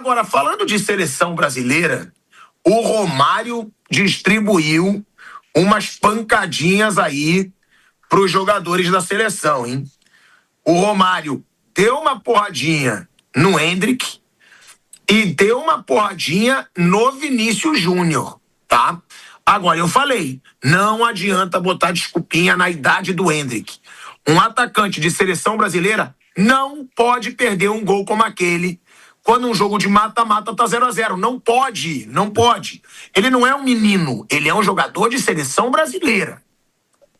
Agora, falando de seleção brasileira, o Romário distribuiu umas pancadinhas aí para os jogadores da seleção, hein? O Romário deu uma porradinha no Endrick e deu uma porradinha no Vinícius Júnior, tá? Agora, eu falei, não adianta botar desculpinha na idade do Endrick. Um atacante de seleção brasileira não pode perder um gol como aquele quando um jogo de mata-mata tá 0-0. Não pode, não pode. Ele não é um menino, ele é um jogador de seleção brasileira.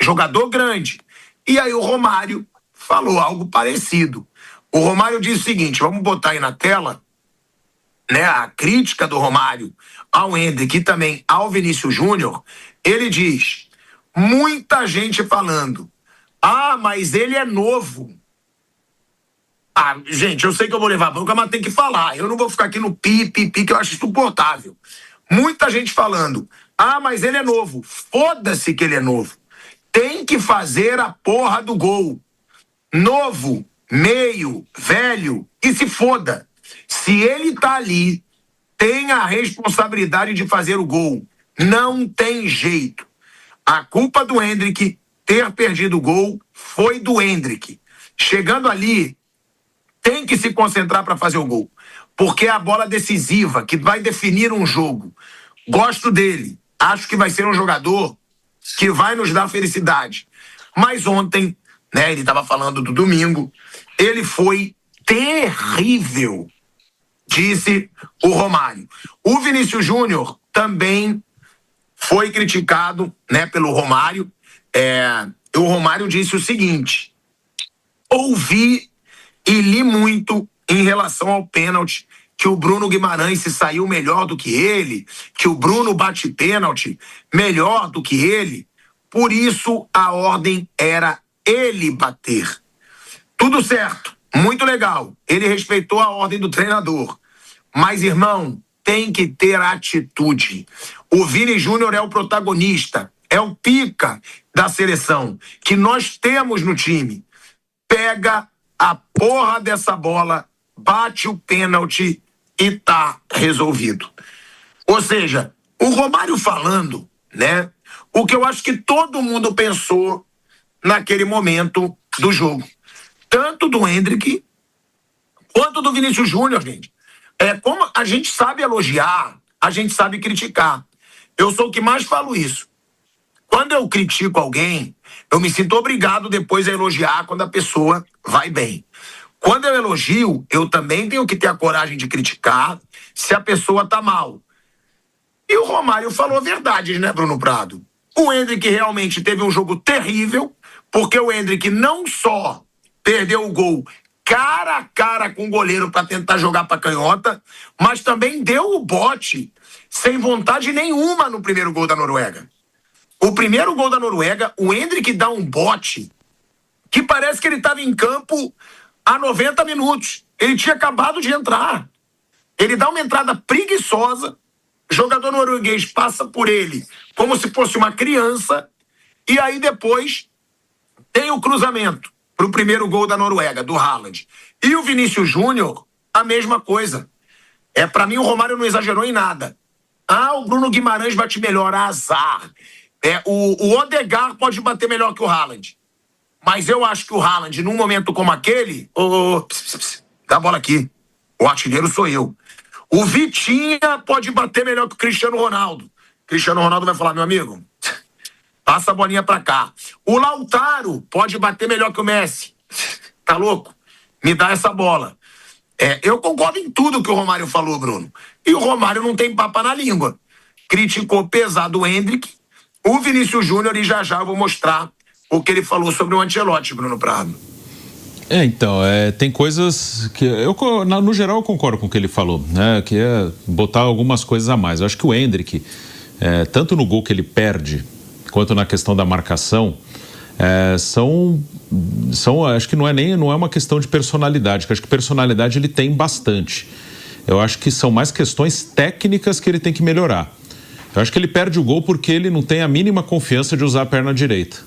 Jogador grande. E aí o Romário falou algo parecido. O Romário disse o seguinte, vamos botar aí na tela, né, a crítica do Romário ao Endrick e também ao Vinícius Júnior. Ele diz, muita gente falando, mas ele é novo. Gente, eu sei que eu vou levar a bronca, mas tem que falar. Eu não vou ficar aqui no pi, que eu acho insuportável. Muita gente falando, mas ele é novo. Foda-se que ele é novo. Tem que fazer a porra do gol. Novo, meio, velho, e se foda. Se ele tá ali, tem a responsabilidade de fazer o gol. Não tem jeito. A culpa do Endrick ter perdido o gol foi do Endrick. Chegando ali, tem que se concentrar para fazer o gol. Porque é a bola decisiva que vai definir um jogo. Gosto dele. Acho que vai ser um jogador que vai nos dar felicidade. Mas ontem, né, ele estava falando do domingo, ele foi terrível, disse o Romário. O Vinícius Júnior também foi criticado, né, pelo Romário. O Romário disse o seguinte, ouvi e li muito em relação ao pênalti, que o Bruno Guimarães se saiu melhor do que ele, que o Bruno bate pênalti melhor do que ele, por isso a ordem era ele bater. Tudo certo, muito legal, ele respeitou a ordem do treinador, mas irmão, tem que ter atitude. O Vini Júnior é o protagonista, é o pica da seleção, que nós temos no time. Pega a porra dessa bola, bate o pênalti e tá resolvido. Ou seja, o Romário falando, né? O que eu acho que todo mundo pensou naquele momento do jogo. Tanto do Endrick quanto do Vinícius Júnior, gente. Como a gente sabe elogiar, a gente sabe criticar. Eu sou o que mais falo isso. Quando eu critico alguém, eu me sinto obrigado depois a elogiar quando a pessoa vai bem. Quando eu elogio, eu também tenho que ter a coragem de criticar se a pessoa tá mal. E o Romário falou verdades, né, Bruno Prado? O Endrick realmente teve um jogo terrível, porque o Endrick não só perdeu o gol cara a cara com o goleiro para tentar jogar para canhota, mas também deu o bote sem vontade nenhuma no primeiro gol da Noruega. O primeiro gol da Noruega, o Endrick dá um bote que parece que ele estava em campo há 90 minutos. Ele tinha acabado de entrar. Ele dá uma entrada preguiçosa, o jogador norueguês passa por ele como se fosse uma criança, e aí depois tem o cruzamento para o primeiro gol da Noruega, do Haaland. E o Vinícius Júnior, a mesma coisa. Para mim, o Romário não exagerou em nada. O Bruno Guimarães bate melhor, azar. O Odegaard pode bater melhor que o Haaland. Mas eu acho que o Haaland, num momento como aquele... Dá a bola aqui. O artilheiro sou eu. O Vitinha pode bater melhor que o Cristiano Ronaldo. Cristiano Ronaldo vai falar, meu amigo, passa a bolinha pra cá. O Lautaro pode bater melhor que o Messi. Tá louco? Me dá essa bola. Eu concordo em tudo que o Romário falou, Bruno. E o Romário não tem papa na língua. Criticou pesado o Endrick, o Vinícius Júnior, e já eu vou mostrar o que ele falou sobre o Ancelotti, Bruno Prado. Então, tem coisas que no geral eu concordo com o que ele falou, né? Que é botar algumas coisas a mais. Eu acho que o Endrick, tanto no gol que ele perde, quanto na questão da marcação, acho que não é uma questão de personalidade, que acho que personalidade ele tem bastante. Eu acho que são mais questões técnicas que ele tem que melhorar. Eu acho que ele perde o gol porque ele não tem a mínima confiança de usar a perna direita.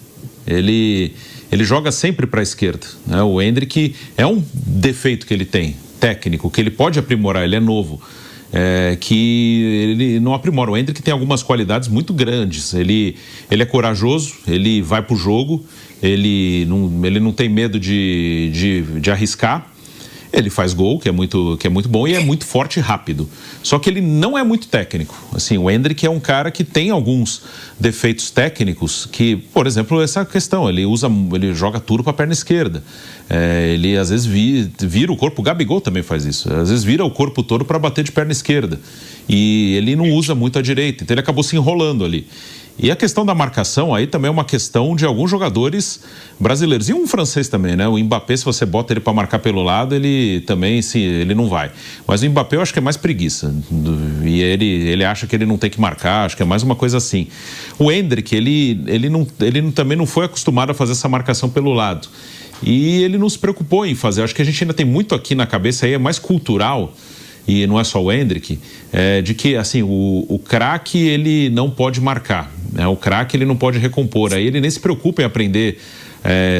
Ele joga sempre para a esquerda, né? O Endrick é um defeito que ele tem. técnico, que ele pode aprimorar, ele é novo, que ele não aprimora. O Endrick tem algumas qualidades muito grandes. Ele é corajoso, ele vai pro jogo, ele não tem medo de arriscar. Ele faz gol, que é muito bom, e é muito forte e rápido. Só que ele não é muito técnico. Assim, o Endrick é um cara que tem alguns defeitos técnicos que, por exemplo, essa questão, ele joga tudo para a perna esquerda. Ele às vezes vira o corpo, o Gabigol também faz isso, às vezes vira o corpo todo para bater de perna esquerda. E ele não usa muito a direita, então ele acabou se enrolando ali. E a questão da marcação aí também é uma questão de alguns jogadores brasileiros. E um francês também, né? O Mbappé, se você bota ele para marcar pelo lado, ele também, ele não vai. Mas o Mbappé eu acho que é mais preguiça. E ele acha que ele não tem que marcar, acho que é mais uma coisa assim. O Endrick, ele também não foi acostumado a fazer essa marcação pelo lado. E ele não se preocupou em fazer. Acho que a gente ainda tem muito aqui na cabeça aí, é mais cultural. E não é só o Endrick, de que assim, o craque ele não pode marcar, né? O craque ele não pode recompor, aí ele nem se preocupa em aprender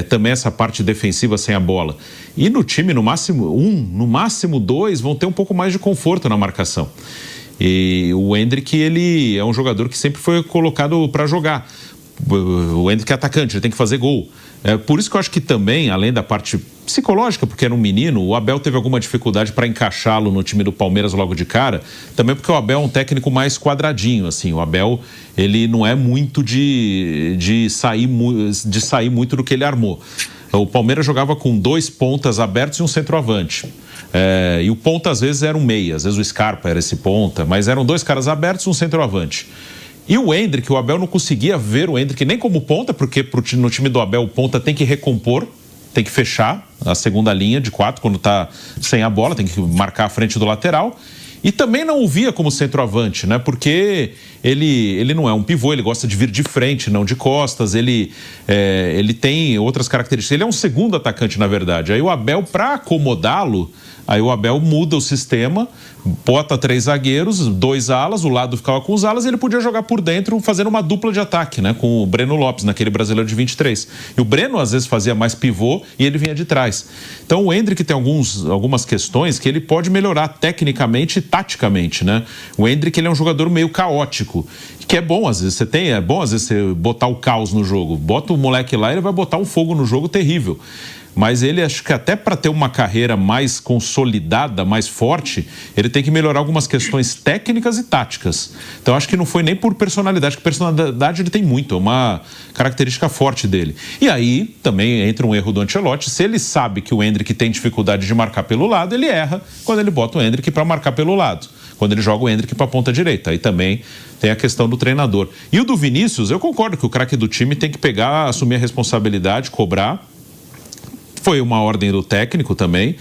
também essa parte defensiva sem a bola. E no time, no máximo dois vão ter um pouco mais de conforto na marcação. E o Endrick, ele é um jogador que sempre foi colocado para jogar. O Endrick é atacante, ele tem que fazer gol. Por isso que eu acho que também, além da parte psicológica, porque era um menino, o Abel teve alguma dificuldade para encaixá-lo no time do Palmeiras logo de cara, também porque o Abel é um técnico mais quadradinho, assim, o Abel, ele não é muito de sair muito do que ele armou. O Palmeiras jogava com 2 pontas abertos e um centroavante. E o ponta às vezes era um meia, às vezes o Scarpa era esse ponta, mas eram 2 caras abertos e um centroavante. E o Endrick, o Abel não conseguia ver o Endrick nem como ponta, porque no time do Abel o ponta tem que recompor, tem que fechar a segunda linha de 4 quando está sem a bola, tem que marcar a frente do lateral. E também não o via como centroavante, né? Porque ele não é um pivô, ele gosta de vir de frente, não de costas, ele tem outras características. Ele é um segundo atacante, na verdade. Aí o Abel, para acomodá-lo, aí o Abel muda o sistema, bota 3 zagueiros, 2 alas, o lado ficava com os alas e ele podia jogar por dentro fazendo uma dupla de ataque, né? Com o Breno Lopes, naquele brasileiro de 23. E o Breno às vezes fazia mais pivô e ele vinha de trás. Então o Endrick tem algumas questões que ele pode melhorar tecnicamente e taticamente, né? O Endrick, ele é um jogador meio caótico, que é bom às vezes, você botar o caos no jogo. Bota o moleque lá, ele vai botar um fogo no jogo terrível. Mas ele, acho que até para ter uma carreira mais consolidada, mais forte, ele tem que melhorar algumas questões técnicas e táticas. Então, acho que não foi nem por personalidade, porque personalidade ele tem muito, é uma característica forte dele. E aí, também entra um erro do Ancelotti, se ele sabe que o Endrick tem dificuldade de marcar pelo lado, ele erra quando ele bota o Endrick para marcar pelo lado, quando ele joga o Endrick para a ponta direita. Aí também tem a questão do treinador. E o do Vinícius, eu concordo que o craque do time tem que pegar, assumir a responsabilidade, cobrar. Foi uma ordem do técnico também,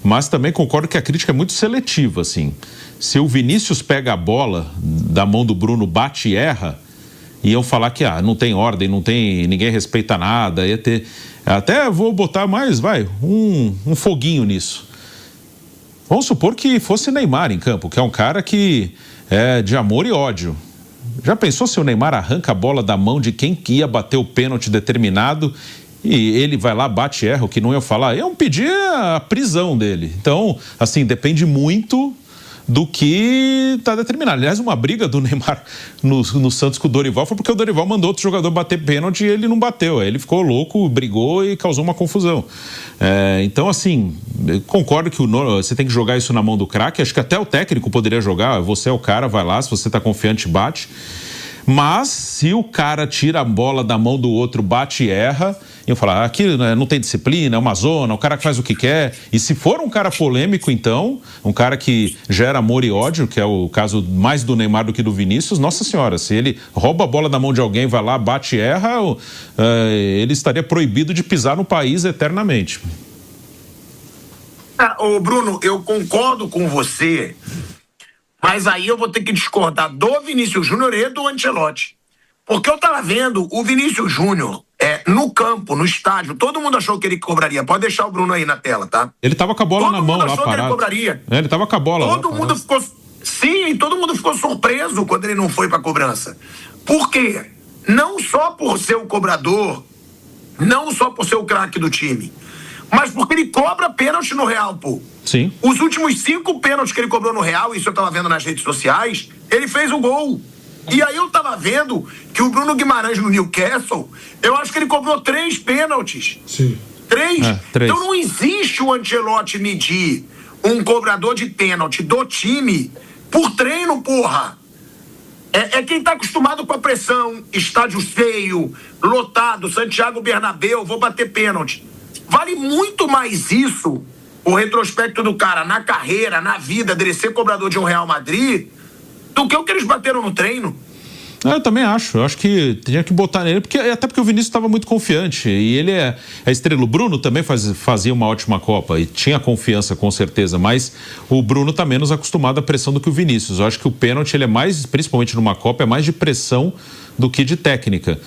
mas também concordo que a crítica é muito seletiva, assim. Se o Vinícius pega a bola da mão do Bruno, bate e erra, iam falar que não tem ordem, ninguém respeita nada, ia ter... Até vou botar mais, um foguinho nisso. Vamos supor que fosse Neymar em campo, que é um cara que é de amor e ódio. Já pensou se o Neymar arranca a bola da mão de quem ia bater o pênalti determinado e ele vai lá, bate e erra, o que não ia falar? Iam pedir a prisão dele. Então, assim, depende muito do que está determinado. Aliás, uma briga do Neymar no Santos com o Dorival foi porque o Dorival mandou outro jogador bater pênalti e ele não bateu. Aí ele ficou louco, brigou e causou uma confusão. Então, assim, concordo que você tem que jogar isso na mão do craque. Acho que até o técnico poderia jogar. Você é o cara, vai lá, se você está confiante, bate. Mas se o cara tira a bola da mão do outro, bate e erra, iam falar, aqui não tem disciplina, é uma zona, o cara que faz o que quer. E se for um cara polêmico, então, um cara que gera amor e ódio, que é o caso mais do Neymar do que do Vinícius, nossa senhora, se ele rouba a bola da mão de alguém, vai lá, bate e erra, ele estaria proibido de pisar no país eternamente. Ô Bruno, eu concordo com você, mas aí eu vou ter que discordar do Vinícius Júnior e do Ancelotti. Porque eu tava vendo o Vinícius Júnior no campo, no estádio, todo mundo achou que ele cobraria. Pode deixar o Bruno aí na tela, tá? Ele tava com a bola na mão lá, parado. Todo mundo achou que ele cobraria. Ele tava com a bola lá, todo mundo ficou... Sim, todo mundo ficou surpreso quando ele não foi pra cobrança. Por quê? Não só por ser o cobrador, não só por ser o craque do time, mas porque ele cobra pênalti no Real, pô. Sim. Os últimos 5 pênaltis que ele cobrou no Real, isso eu tava vendo nas redes sociais, ele fez o gol. E aí eu tava vendo que o Bruno Guimarães no Newcastle, eu acho que ele cobrou 3 pênaltis. Sim. 3? 3. Então não existe o Ancelotti medir um cobrador de pênalti do time por treino, porra. É quem tá acostumado com a pressão, estádio cheio, lotado, Santiago Bernabéu, vou bater pênalti. Vale muito mais isso, o retrospecto do cara na carreira, na vida, dele ser cobrador de um Real Madrid, do que o que eles bateram no treino. Eu também acho. Eu acho que tinha que botar nele, até porque o Vinícius estava muito confiante. E ele é estrela. O Bruno também fazia uma ótima Copa e tinha confiança, com certeza. Mas o Bruno está menos acostumado à pressão do que o Vinícius. Eu acho que o pênalti, ele é mais, principalmente numa Copa, é mais de pressão do que de técnica.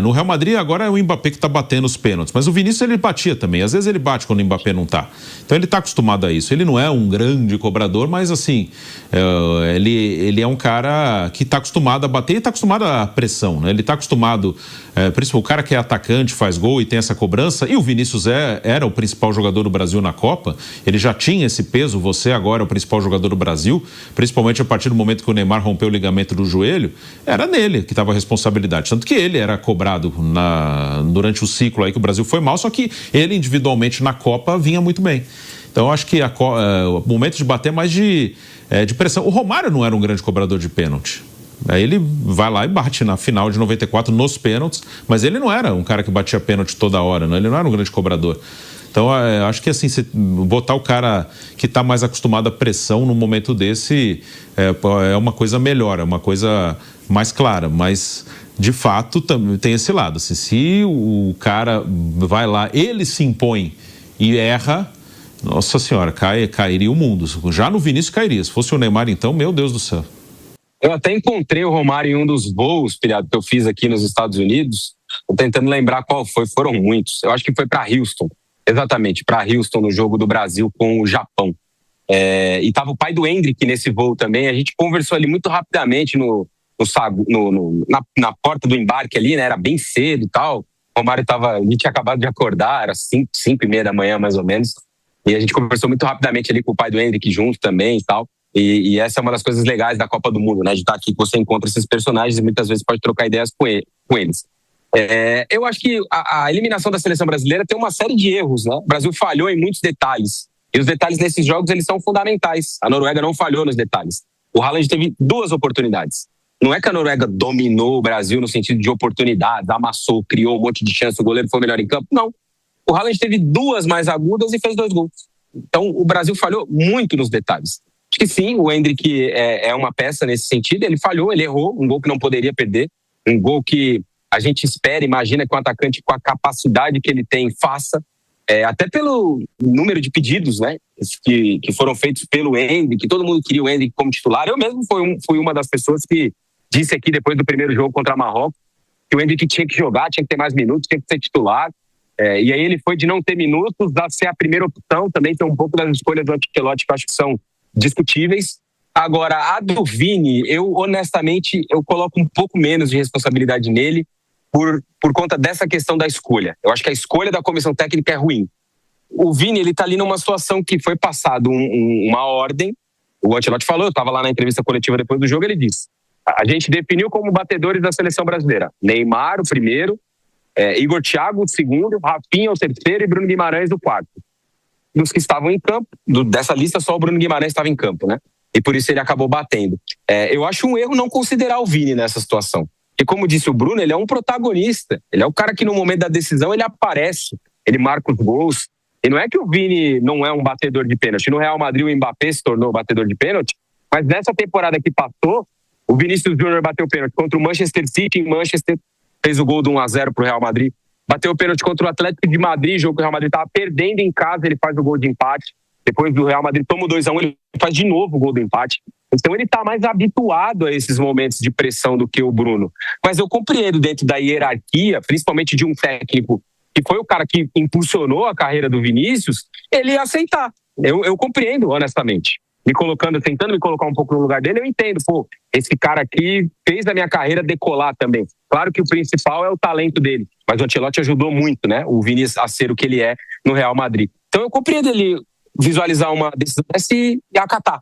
No Real Madrid agora é o Mbappé que está batendo os pênaltis, mas o Vinícius ele batia também, às vezes ele bate quando o Mbappé não está. Então ele está acostumado a isso. Ele não é um grande cobrador, mas assim, ele é um cara que está acostumado a bater e está acostumado à pressão, né? Ele está acostumado, principalmente o cara que é atacante, faz gol e tem essa cobrança, e o Vinícius era o principal jogador do Brasil na Copa, ele já tinha esse peso, você agora é o principal jogador do Brasil, principalmente a partir do momento que o Neymar rompeu o ligamento do joelho, era nele que estava a responsabilidade, tanto que ele era cobrado durante o ciclo aí que o Brasil foi mal, só que ele individualmente na Copa vinha muito bem. Então eu acho que o momento de bater é mais de pressão. O Romário não era um grande cobrador de pênalti. Aí ele vai lá e bate na final de 94 nos pênaltis, mas ele não era um cara que batia pênalti toda hora, né? Ele não era um grande cobrador. Então, acho que assim, você botar o cara que está mais acostumado à pressão num momento desse é uma coisa melhor, é uma coisa mais clara, mas de fato tem esse lado. Assim, se o cara vai lá, ele se impõe e erra, nossa senhora, cairia o mundo. Já no Vinícius cairia. Se fosse o Neymar, então, meu Deus do céu. Eu até encontrei o Romário em um dos voos, pilhado, que eu fiz aqui nos Estados Unidos. Estou tentando lembrar qual foi, foram muitos. Eu acho que foi para Houston. Exatamente, para Houston, no jogo do Brasil com o Japão. E estava o pai do Endrick nesse voo também. A gente conversou ali muito rapidamente na porta do embarque ali, né? Era bem cedo e tal. O Romário ele tinha acabado de acordar, era 5:30 da manhã, mais ou menos. E a gente conversou muito rapidamente ali com o pai do Endrick junto também e tal. E essa é uma das coisas legais da Copa do Mundo, né? De estar aqui, que você encontra esses personagens e muitas vezes pode trocar ideias com eles. Eu acho que a eliminação da seleção brasileira tem uma série de erros, né? O Brasil falhou em muitos detalhes. E os detalhes nesses jogos, eles são fundamentais. A Noruega não falhou nos detalhes. O Haaland teve 2 oportunidades. Não é que a Noruega dominou o Brasil no sentido de oportunidades, amassou, criou um monte de chance, o goleiro foi melhor em campo. Não. O Haaland teve 2 mais agudas e fez 2 gols. Então, o Brasil falhou muito nos detalhes. Acho que sim, o Endrick é uma peça nesse sentido. Ele falhou, ele errou, um gol que não poderia perder. Um gol que a gente imagina que um atacante com a capacidade que ele tem faça. Até pelo número de pedidos, né, que foram feitos pelo Endrick, que todo mundo queria o Endrick como titular. Eu mesmo fui uma das pessoas que disse aqui depois do primeiro jogo contra Marrocos que o Endrick tinha que jogar, tinha que ter mais minutos, tinha que ser titular. E aí ele foi de não ter minutos a ser a primeira opção. Também tem um pouco das escolhas do Ancelotti que eu acho que são discutíveis. Agora, a do Vini, honestamente, eu coloco um pouco menos de responsabilidade nele por conta dessa questão da escolha. Eu acho que a escolha da comissão técnica é ruim. O Vini, ele tá ali numa situação que foi passado uma ordem. O Ancelotti falou, eu estava lá na entrevista coletiva depois do jogo, ele disse: a gente definiu como batedores da seleção brasileira Neymar, o primeiro, Igor Thiago, o segundo, Rafinha, o terceiro e Bruno Guimarães, o quarto. Dos que estavam em campo, dessa lista só o Bruno Guimarães estava em campo, né? E por isso ele acabou batendo. Eu acho um erro não considerar o Vini nessa situação. Porque, como disse o Bruno, ele é um protagonista. Ele é o cara que no momento da decisão ele aparece, ele marca os gols. E não é que o Vini não é um batedor de pênalti. No Real Madrid o Mbappé se tornou batedor de pênalti, mas nessa temporada que passou, o Vinícius Júnior bateu pênalti contra o Manchester City em Manchester, fez o gol de 1-0 pro Real Madrid. Bateu o pênalti contra o Atlético de Madrid, jogo que o Real Madrid estava perdendo em casa, ele faz o gol de empate. Depois do Real Madrid toma o 2-1, ele faz de novo o gol do empate. Então ele está mais habituado a esses momentos de pressão do que o Bruno. Mas eu compreendo, dentro da hierarquia, principalmente de um técnico que foi o cara que impulsionou a carreira do Vinícius, ele ia aceitar. Eu compreendo, honestamente. tentando me colocar um pouco no lugar dele, eu entendo, esse cara aqui fez a minha carreira decolar também. Claro que o principal é o talento dele, mas o Ancelotti ajudou muito, né, o Vinícius a ser o que ele é no Real Madrid. Então eu compreendo ele visualizar uma decisão dessa e acatar.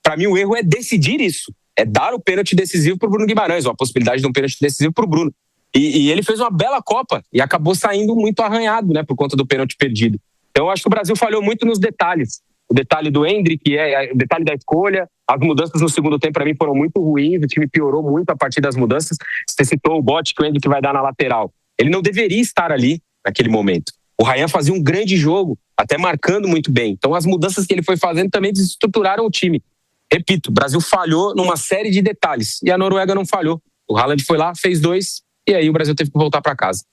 Para mim o erro é decidir isso, é dar o pênalti decisivo para o Bruno Guimarães, ou a possibilidade de um pênalti decisivo para o Bruno. E ele fez uma bela Copa e acabou saindo muito arranhado, né, por conta do pênalti perdido. Então eu acho que o Brasil falhou muito nos detalhes. O detalhe do Endrick, o detalhe da escolha, as mudanças no segundo tempo para mim foram muito ruins, o time piorou muito a partir das mudanças. Você citou o bote que o Endrick vai dar na lateral. Ele não deveria estar ali naquele momento. O Ryan fazia um grande jogo, até marcando muito bem. Então as mudanças que ele foi fazendo também desestruturaram o time. Repito, o Brasil falhou numa série de detalhes e a Noruega não falhou. O Haaland foi lá, fez 2 e aí o Brasil teve que voltar para casa.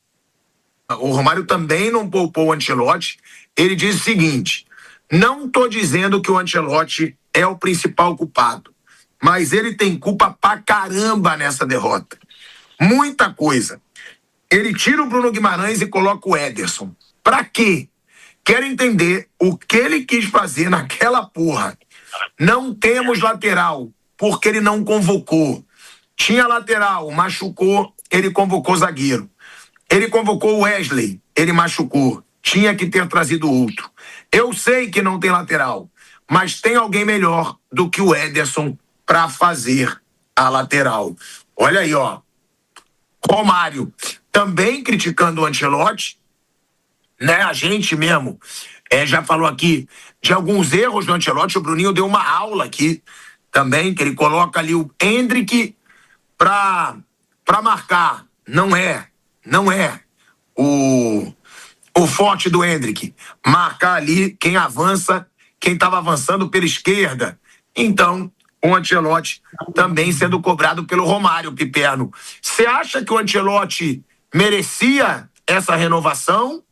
O Romário também não poupou o Ancelotti. Ele diz o seguinte: não estou dizendo que o Ancelotti é o principal culpado, mas ele tem culpa pra caramba nessa derrota. Muita coisa. Ele tira o Bruno Guimarães e coloca o Ederson. Pra quê? Quero entender o que ele quis fazer naquela porra. Não temos lateral, porque ele não convocou. Tinha lateral, machucou, ele convocou zagueiro. Ele convocou o Wesley, ele machucou. Tinha que ter trazido outro. Eu sei que não tem lateral, mas tem alguém melhor do que o Ederson para fazer a lateral. Olha aí, ó. Romário também criticando o Ancelotti, né? A gente mesmo já falou aqui de alguns erros do Ancelotti. O Bruninho deu uma aula aqui também, que ele coloca ali o Endrick para marcar. Não é o forte do Endrick. Marcar ali quem avança, quem estava avançando pela esquerda. Então, o Ancelotti também sendo cobrado pelo Romário, Piperno. Você acha que o Ancelotti merecia essa renovação?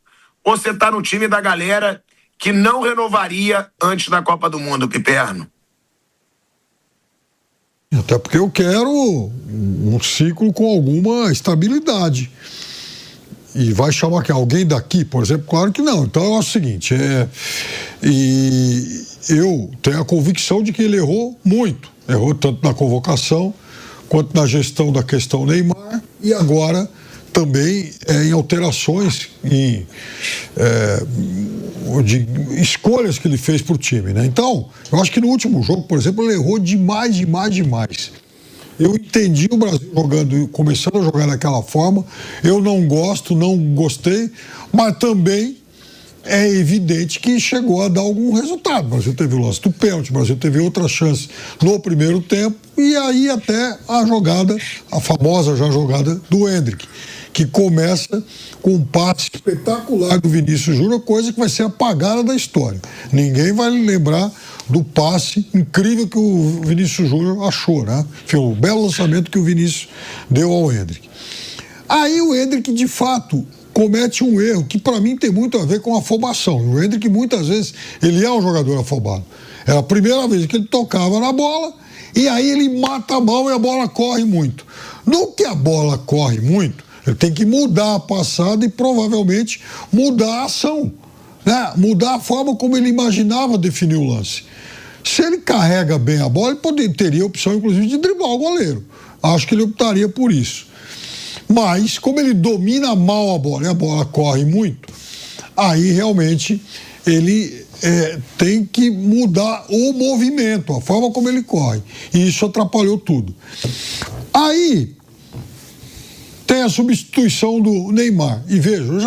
Ou você está no time da galera que não renovaria antes da Copa do Mundo, Piperno? Até porque eu quero um ciclo com alguma estabilidade. E vai chamar que alguém daqui, por exemplo? Claro que não. Então eu acho o seguinte, e eu tenho a convicção de que ele errou muito. Errou tanto na convocação, quanto na gestão da questão Neymar, e agora também em alterações de escolhas que ele fez para o time, né? Então, eu acho que no último jogo, por exemplo, ele errou demais. Eu entendi o Brasil começando a jogar daquela forma. Eu não gostei, mas também é evidente que chegou a dar algum resultado. O Brasil teve o lance do pênalti, o Brasil teve outras chances no primeiro tempo, e aí até a famosa jogada do Endrick, que começa com um passe espetacular do Vinícius Júnior, coisa que vai ser apagada da história. Ninguém vai lembrar do passe incrível que o Vinícius Júnior achou, né? Foi um belo lançamento que o Vinícius deu ao Endrick. Aí o Endrick, de fato, comete um erro que para mim tem muito a ver com a afobação. O Endrick, muitas vezes, ele é um jogador afobado. É a primeira vez que ele tocava na bola e aí ele mata a mão e a bola corre muito. No que a bola corre muito, ele tem que mudar a passada e provavelmente mudar a ação, né? Mudar a forma como ele imaginava definir o lance. Se ele carrega bem a bola, ele teria a opção, inclusive, de driblar o goleiro. Acho que ele optaria por isso. Mas, como ele domina mal a bola e a bola corre muito, aí realmente ele tem que mudar o movimento, a forma como ele corre. E isso atrapalhou tudo. Aí tem a substituição do Neymar. E veja, eu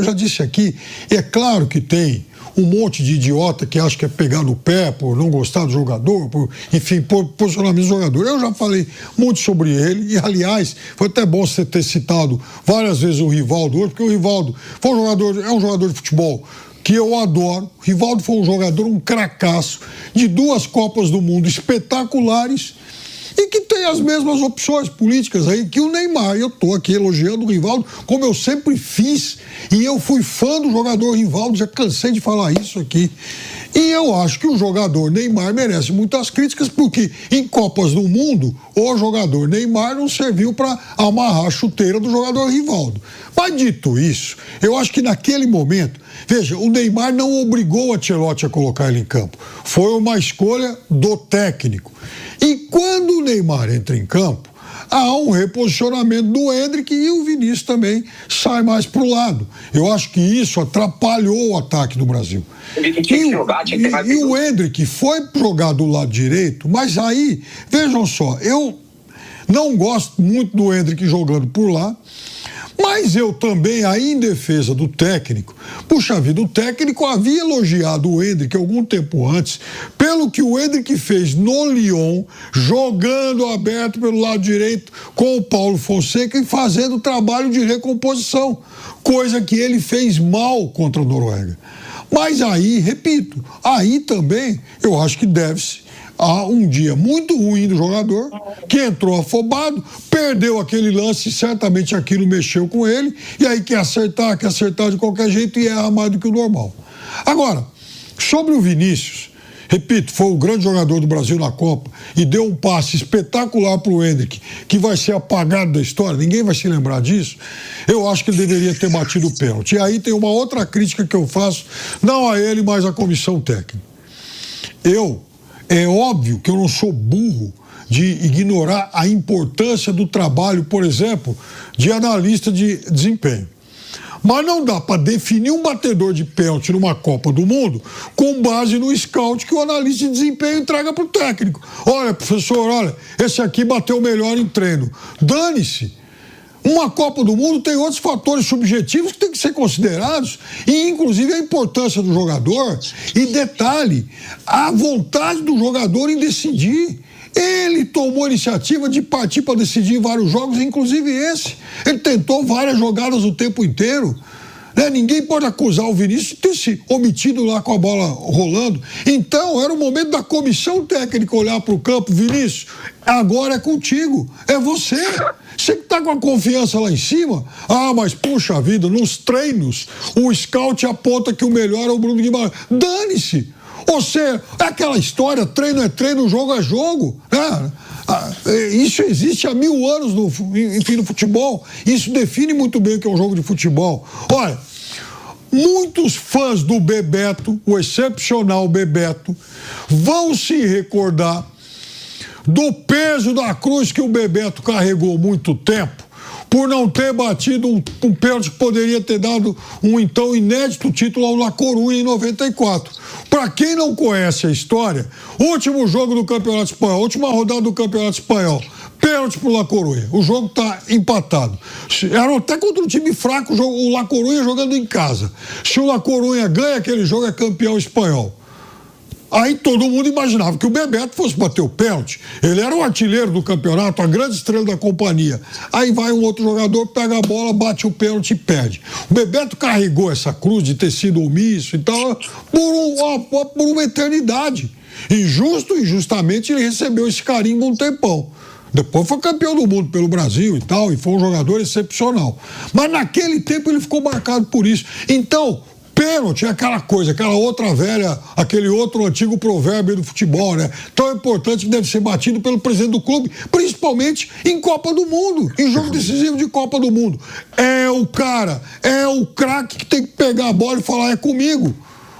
já disse aqui, é claro que tem um monte de idiota que acha que é pegar no pé por não gostar do jogador, por posicionamento do jogador. Eu já falei muito sobre ele e, aliás, foi até bom você ter citado várias vezes o Rivaldo hoje, porque o Rivaldo é um jogador de futebol que eu adoro. O Rivaldo foi um cracaço de 2 Copas do Mundo espetaculares e que tem as mesmas opções políticas aí que o Neymar. Eu estou aqui elogiando o Rivaldo, como eu sempre fiz, e eu fui fã do jogador Rivaldo, já cansei de falar isso aqui. E eu acho que o jogador Neymar merece muitas críticas, porque em Copas do Mundo, o jogador Neymar não serviu para amarrar a chuteira do jogador Rivaldo. Mas dito isso, eu acho que naquele momento, veja, o Neymar não obrigou o Ancelotti a colocar ele em campo. Foi uma escolha do técnico. E quando o Neymar entra em campo, há um reposicionamento do Endrick e o Vinícius também sai mais para o lado. Eu acho que isso atrapalhou o ataque do Brasil. E o Endrick foi jogar do lado direito, mas aí, vejam só, eu não gosto muito do Endrick jogando por lá, mas eu também, aí em defesa do técnico, puxa vida, o técnico havia elogiado o Endrick algum tempo antes, pelo que o Endrick fez no Lyon, jogando aberto pelo lado direito com o Paulo Fonseca e fazendo trabalho de recomposição, coisa que ele fez mal contra a Noruega. Mas aí, repito, aí também eu acho que deve-se a um dia muito ruim do jogador, que entrou afobado, perdeu aquele lance, certamente aquilo mexeu com ele, e aí quer acertar de qualquer jeito e erra mais do que o normal. Agora, sobre o Vinícius, repito, foi o grande jogador do Brasil na Copa e deu um passe espetacular para o Endrick, que vai ser apagado da história, ninguém vai se lembrar disso. Eu acho que ele deveria ter batido o pênalti. E aí tem uma outra crítica que eu faço, não a ele, mas à comissão técnica. É óbvio que eu não sou burro de ignorar a importância do trabalho, por exemplo, de analista de desempenho. Mas não dá para definir um batedor de pênalti numa Copa do Mundo com base no scout que o analista de desempenho entrega para o técnico. Olha, professor, olha, esse aqui bateu melhor em treino. Dane-se. Uma Copa do Mundo tem outros fatores subjetivos que têm que ser considerados, e inclusive a importância do jogador. E detalhe, a vontade do jogador em decidir. Ele tomou a iniciativa de partir para decidir vários jogos, inclusive esse. Ele tentou várias jogadas o tempo inteiro. Ninguém pode acusar o Vinícius de ter se omitido lá com a bola rolando. Então, era o momento da comissão técnica olhar para o campo. Vinícius, agora é contigo, é você. Você que está com a confiança lá em cima, mas puxa vida, nos treinos, o scout aponta que o melhor é o Bruno Guimarães. Dane-se! Você, é aquela história, treino é treino, jogo é jogo, né? Isso existe há 1000 anos no futebol. Isso define muito bem o que é um jogo de futebol. Olha, muitos fãs do Bebeto, o excepcional Bebeto, vão se recordar do peso da cruz que o Bebeto carregou muito tempo, por não ter batido um pênalti que poderia ter dado um então inédito título ao La Coruña em 94. Para quem não conhece a história, último jogo do Campeonato Espanhol, última rodada do Campeonato Espanhol, pênalti pro La Coruña, o jogo tá empatado. Era até contra um time fraco, o La Coruña jogando em casa. Se o La Coruña ganha aquele jogo, é campeão espanhol. Aí todo mundo imaginava que o Bebeto fosse bater o pênalti. Ele era o artilheiro do campeonato, a grande estrela da companhia. Aí vai um outro jogador, pega a bola, bate o pênalti e perde. O Bebeto carregou essa cruz de ter sido omisso e tal por uma eternidade. Injusto e injustamente ele recebeu esse carimbo um tempão. Depois foi campeão do mundo pelo Brasil e tal, e foi um jogador excepcional. Mas naquele tempo ele ficou marcado por isso. Então, pênalti é aquela coisa, aquela outra velha, aquele outro antigo provérbio do futebol, né? Tão importante que deve ser batido pelo presidente do clube, principalmente em Copa do Mundo, em jogo decisivo de Copa do Mundo. É o cara, é o craque que tem que pegar a bola e falar, é comigo.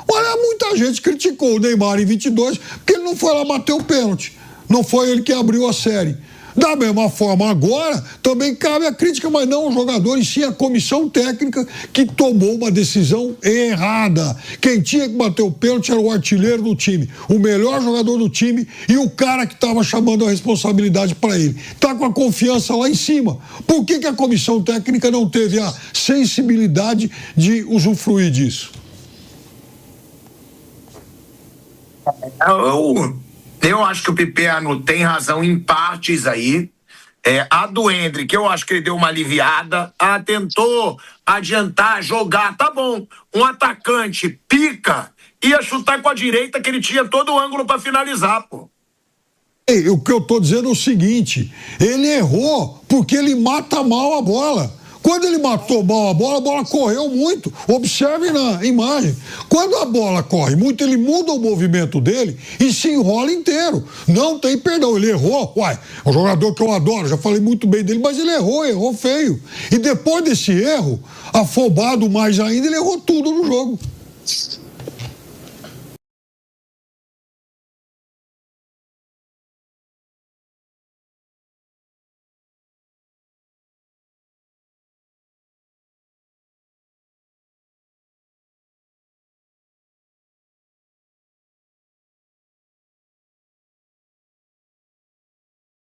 Olha, muita gente criticou o Neymar em 22, porque ele não foi lá bater o pênalti. Não foi ele que abriu a série. Da mesma forma, agora, também cabe a crítica, mas não ao jogador, e sim a comissão técnica que tomou uma decisão errada. Quem tinha que bater o pênalti era o artilheiro do time, o melhor jogador do time e o cara que estava chamando a responsabilidade para ele. Está com a confiança lá em cima. Por que a comissão técnica não teve a sensibilidade de usufruir disso? Eu acho que o Piperno tem razão em partes aí. A do Endrick, eu acho que ele deu uma aliviada. Tentou adiantar, jogar. Tá bom, um atacante pica, ia chutar com a direita que ele tinha todo o ângulo para finalizar, pô. O que eu tô dizendo é o seguinte, ele errou porque ele mata mal a bola. Quando ele matou mal a bola correu muito. Observe na imagem. Quando a bola corre muito, ele muda o movimento dele e se enrola inteiro. Não tem perdão. Ele errou. Uai, é um jogador que eu adoro, já falei muito bem dele, mas ele errou feio. E depois desse erro, afobado mais ainda, ele errou tudo no jogo.